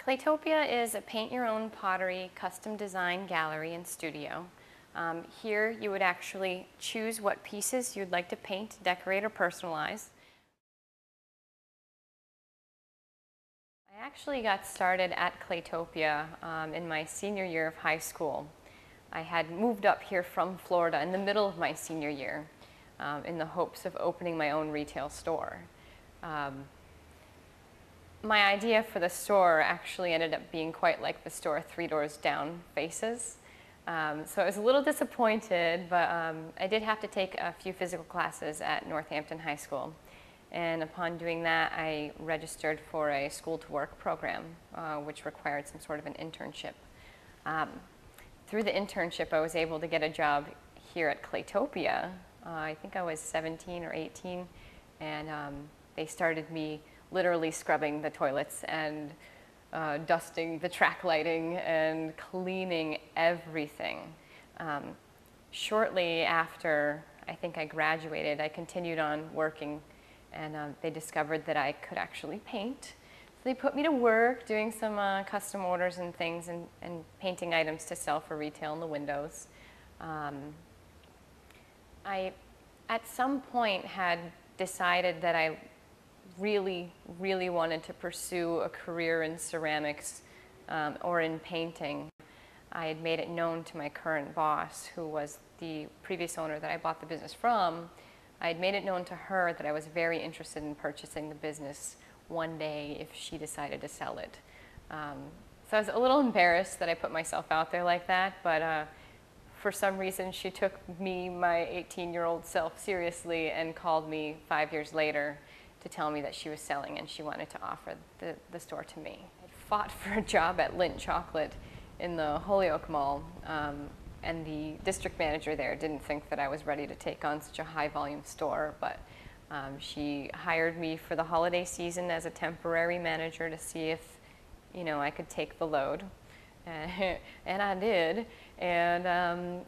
Claytopia is a paint-your-own pottery custom design gallery and studio. Here you would actually choose what pieces you'd like to paint, decorate, or personalize. I actually got started at Claytopia in my senior year of high school. I had moved up here from Florida in the middle of my senior year in the hopes of opening my own retail store. My idea for the store actually ended up being quite like the store 3 doors down faces. So I was a little disappointed, but I did have to take a few physical classes at Northampton High School. And upon doing that, I registered for a school-to-work program, which required some sort of an internship. Through the internship, I was able to get a job here at Claytopia. I think I was 17 or 18, and they started me literally scrubbing the toilets and dusting the track lighting and cleaning everything. Shortly after I think I graduated, I continued on working, and they discovered that I could actually paint. So they put me to work doing some custom orders and things and painting items to sell for retail in the windows. I, at some point, had decided that I really wanted to pursue a career in ceramics or in painting. I had made it known to my current boss, who was the previous owner that I bought the business from. I had made it known to her that I was very interested in purchasing the business one day if she decided to sell it. So I was a little embarrassed that I put myself out there like that, but for some reason she took me, my 18-year-old self, seriously and called me 5 years later to tell me that she was selling and she wanted to offer the store to me. I fought for a job at Lindt Chocolate in the Holyoke Mall, and the district manager there didn't think that I was ready to take on such a high volume store, but she hired me for the holiday season as a temporary manager to see if, I could take the load. And I did, and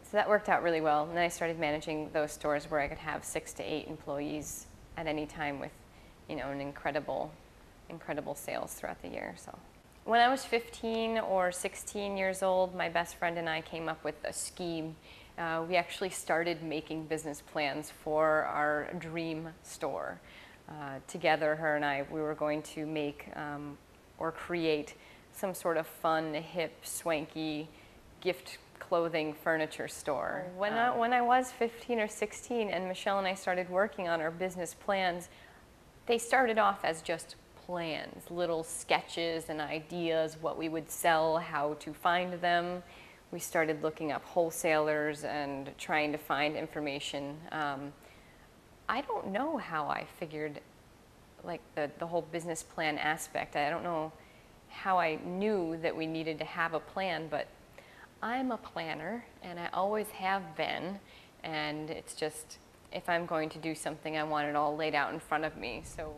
so that worked out really well. And then I started managing those stores where I could have 6 to 8 employees at any time with an incredible sales throughout the year. So when I was 15 or 16 years old, my best friend and I came up with a scheme. We actually started making business plans for our dream store. Together, her and I, we were going to make or create some sort of fun, hip, swanky gift clothing furniture store. When I was 15 or 16 and Michelle and I started working on our business plans, they started off as just plans, little sketches and ideas, what we would sell, how to find them. We started looking up wholesalers and trying to find information. I don't know how I figured like the whole business plan aspect. I don't know how I knew that we needed to have a plan, but I'm a planner and I always have been, and it's just, if I'm going to do something, I want it all laid out in front of me. So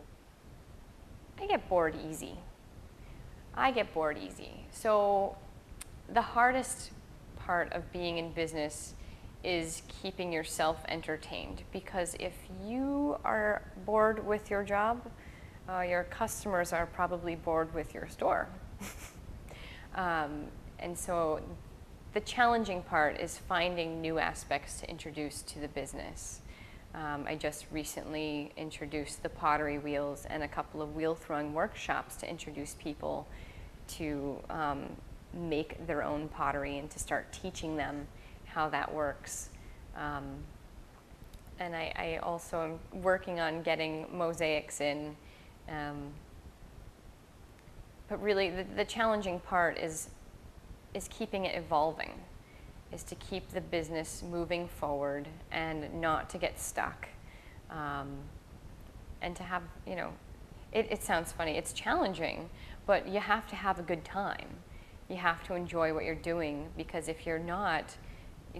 I get bored easy. So the hardest part of being in business is keeping yourself entertained, because if you are bored with your job, your customers are probably bored with your store. And so the challenging part is finding new aspects to introduce to the business. I just recently introduced the pottery wheels and a couple of wheel throwing workshops to introduce people to make their own pottery and to start teaching them how that works. And I also am working on getting mosaics in. But really the challenging part is keeping it evolving, is to keep the business moving forward and not to get stuck. And to have, it sounds funny, it's challenging, but you have to have a good time. You have to enjoy what you're doing, because if you're not,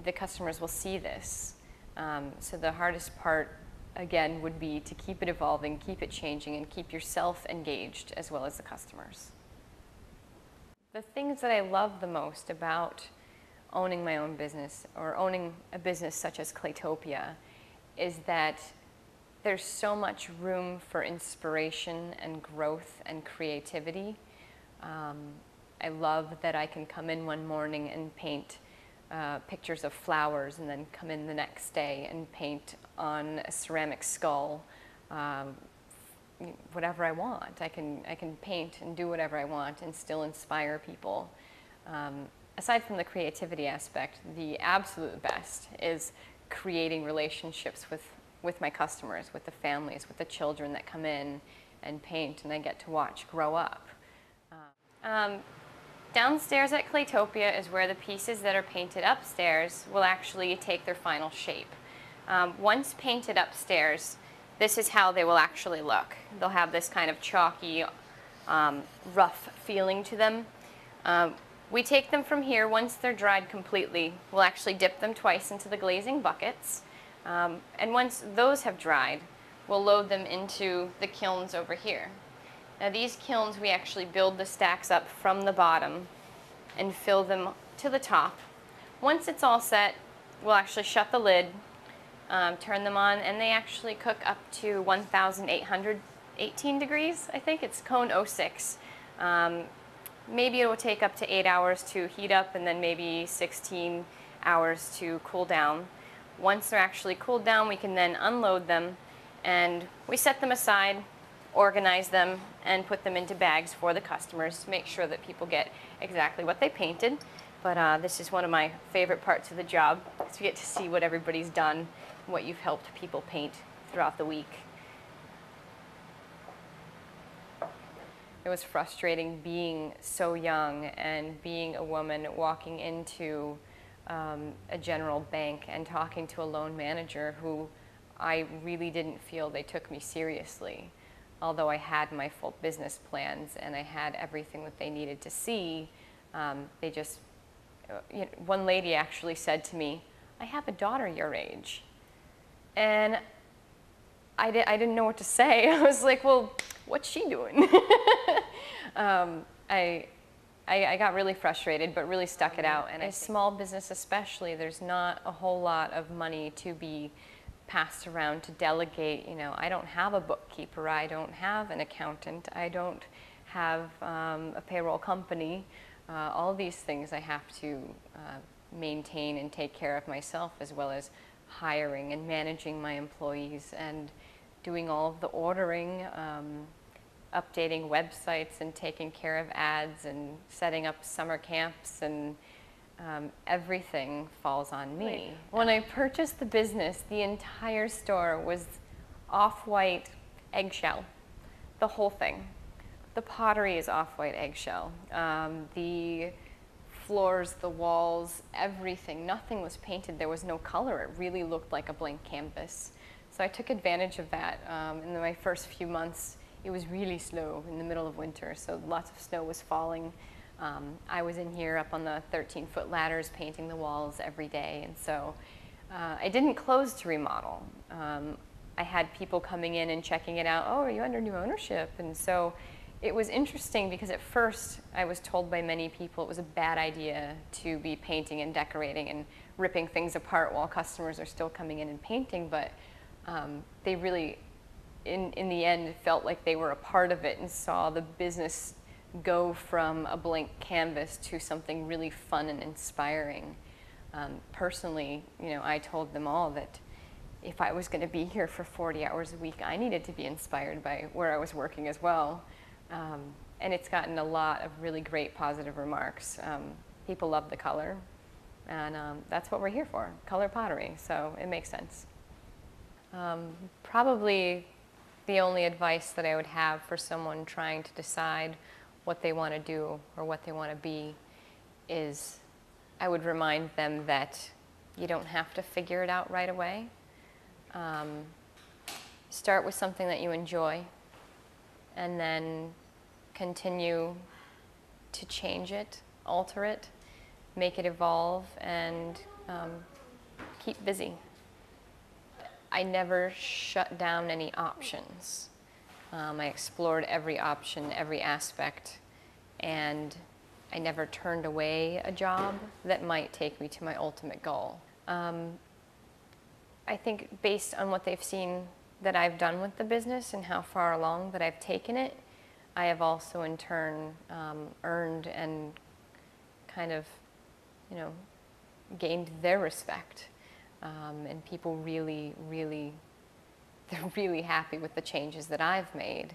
the customers will see this. So the hardest part, again, would be to keep it evolving, keep it changing, and keep yourself engaged as well as the customers. The things that I love the most about owning my own business, or owning a business such as Claytopia, is that there's so much room for inspiration and growth and creativity. I love that I can come in one morning and paint pictures of flowers, and then come in the next day and paint on a ceramic skull, whatever I want. I can paint and do whatever I want and still inspire people. Aside from the creativity aspect, the absolute best is creating relationships with my customers, with the families, with the children that come in and paint and I get to watch grow up. Downstairs at Claytopia is where the pieces that are painted upstairs will actually take their final shape. Once painted upstairs, this is how they will actually look. They'll have this kind of chalky, rough feeling to them. We take them from here. Once they're dried completely, we'll actually dip them twice into the glazing buckets. And once those have dried, we'll load them into the kilns over here. Now these kilns, we actually build the stacks up from the bottom and fill them to the top. Once it's all set, we'll actually shut the lid, turn them on, and they actually cook up to 1,818 degrees, I think. It's cone 06. Maybe it will take up to 8 hours to heat up and then maybe 16 hours to cool down. Once they're actually cooled down, we can then unload them, and we set them aside, organize them, and put them into bags for the customers to make sure that people get exactly what they painted. But this is one of my favorite parts of the job, is to get to see what everybody's done and what you've helped people paint throughout the week. It was frustrating being so young and being a woman walking into a general bank and talking to a loan manager who I really didn't feel they took me seriously. Although I had my full business plans and I had everything that they needed to see, they just, one lady actually said to me, "I have a daughter your age." And I didn't know what to say. I was like, well, what's she doing? I got really frustrated, but really stuck it out. And a small business especially, there's not a whole lot of money to be passed around to delegate. I don't have a bookkeeper, I don't have an accountant, I don't have a payroll company. All of these things I have to maintain and take care of myself, as well as hiring and managing my employees and doing all of the ordering, updating websites and taking care of ads and setting up summer camps, and everything falls on me. When I purchased the business, the entire store was off-white eggshell, the whole thing. The pottery is off-white eggshell. The floors, the walls, everything, nothing was painted. There was no color. It really looked like a blank canvas. So I took advantage of that. In my first few months, it was really slow in the middle of winter, so lots of snow was falling. I was in here up on the 13-foot ladders painting the walls every day, and so I didn't close to remodel. I had people coming in and checking it out. "Oh, are you under new ownership?" And so it was interesting because at first I was told by many people it was a bad idea to be painting and decorating and ripping things apart while customers are still coming in and painting, but they really, in the end, felt like they were a part of it and saw the business go from a blank canvas to something really fun and inspiring. Personally, I told them all that if I was going to be here for 40 hours a week, I needed to be inspired by where I was working as well. And it's gotten a lot of really great positive remarks. People love the color, and that's what we're here for, color pottery, so it makes sense. Probably the only advice that I would have for someone trying to decide what they want to do or what they want to be is I would remind them that you don't have to figure it out right away. Start with something that you enjoy, and then continue to change it, alter it, make it evolve, and keep busy. I never shut down any options. I explored every option, every aspect, and I never turned away a job that might take me to my ultimate goal. I think based on what they've seen that I've done with the business and how far along that I've taken it, I have also in turn earned and kind of, you know, gained their respect. And people really, really, they're really happy with the changes that I've made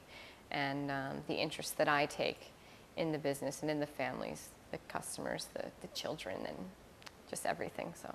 and the interest that I take in the business and in the families, the customers, the children, and just everything. So.